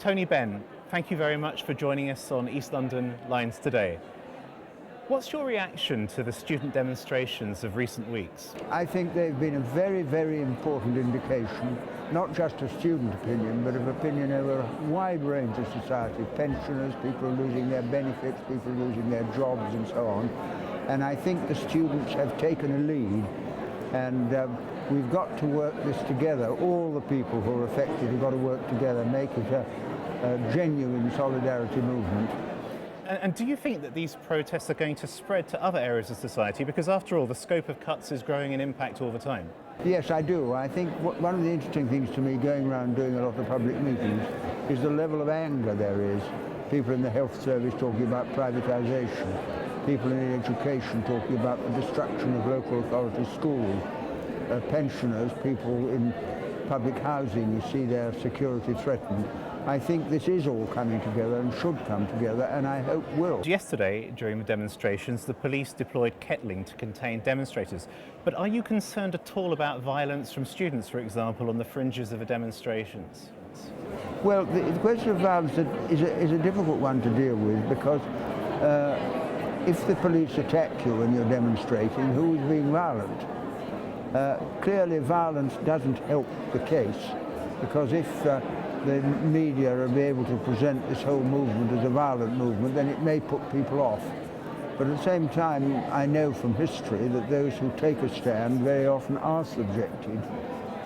Tony Benn, thank you very much for joining us on East London Lines Today. What's your reaction to the student demonstrations of recent weeks? I think they've been a very, very important indication, not just of student opinion, but of opinion over a wide range of society. Pensioners, people losing their benefits, people losing their jobs and so on. And I think the students have taken a lead, and we've got to work this together. All the people who are affected have got to work together, make it a genuine solidarity movement. And do you think that these protests are going to spread to other areas of society? Because after all, the scope of cuts is growing in impact all the time. Yes, I do. I think one of the interesting things to me going around doing a lot of public meetings is the level of anger there is. People in the health service talking about privatisation, people in education talking about the destruction of local authority schools, pensioners, people in public housing, you see their security threatened. I think this is all coming together and should come together, and I hope will. Yesterday, during the demonstrations, the police deployed kettling to contain demonstrators. But are you concerned at all about violence from students, for example, on the fringes of the demonstrations? Well, the question of violence is a difficult one to deal with, because if the police attack you when you're demonstrating, who is being violent? Clearly, violence doesn't help the case, because if the media are able to present this whole movement as a violent movement, then it may put people off. But at the same time, I know from history that those who take a stand very often are subjected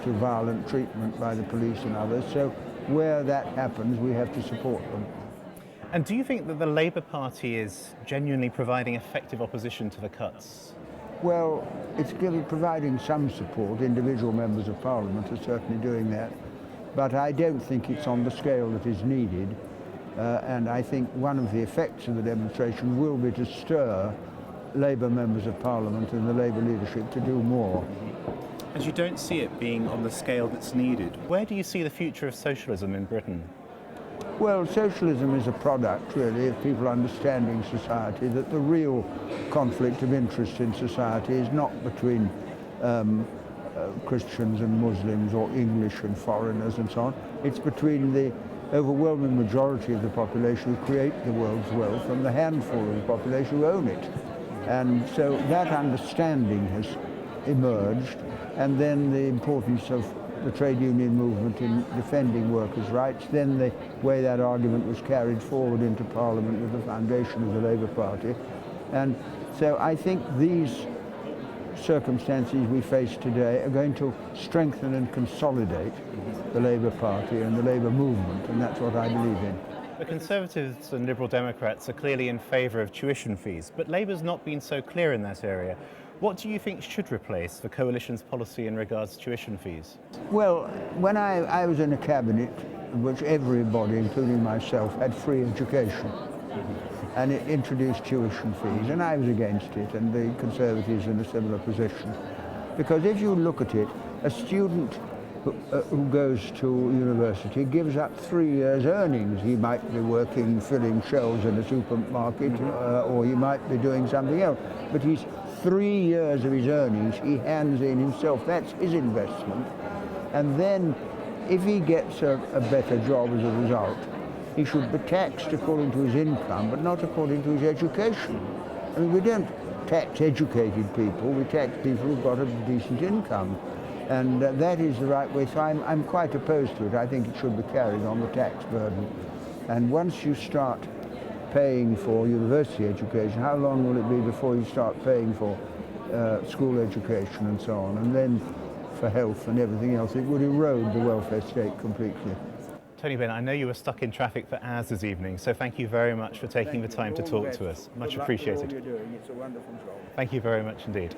to violent treatment by the police and others. So where that happens, we have to support them. And do you think that the Labour Party is genuinely providing effective opposition to the cuts? Well, it's providing some support. Individual members of Parliament are certainly doing that. But I don't think it's on the scale that is needed, and I think one of the effects of the demonstration will be to stir Labour members of Parliament and the Labour leadership to do more. As you don't see it being on the scale that's needed, where do you see the future of socialism in Britain? Well, socialism is a product, really, of people understanding society, that the real conflict of interest in society is not between Christians and Muslims, or English and foreigners and so on. It's between the overwhelming majority of the population who create the world's wealth and the handful of the population who own it. And so that understanding has emerged, and then the importance of the trade union movement in defending workers' rights, then the way that argument was carried forward into Parliament with the foundation of the Labour Party. And so I think these circumstances we face today are going to strengthen and consolidate the Labour Party and the Labour movement, and that's what I believe in. The Conservatives and Liberal Democrats are clearly in favour of tuition fees, but Labour's not been so clear in that area. What do you think should replace the coalition's policy in regards to tuition fees? Well, when I was in a cabinet in which everybody, including myself, had free education, and it introduced tuition fees, and I was against it, and the Conservatives in a similar position. Because if you look at it, a student who goes to university gives up 3 years' earnings. He might be working filling shelves in a supermarket, or he might be doing something else, but he's 3 years of his earnings he hands in himself. That's his investment. And then if he gets a better job as a result, he should be taxed according to his income, but not according to his education. I mean, we don't tax educated people, we tax people who've got a decent income. And that is the right way. So I'm quite opposed to it. I think it should be carried on the tax burden. And once you start paying for university education, how long will it be before you start paying for school education and so on? And then for health and everything else, it would erode the welfare state completely. Tony Benn, I know you were stuck in traffic for hours this evening, so thank you very much for taking the time to talk to us. Much appreciated. All you're doing. It's a wonderful job. Thank you very much indeed.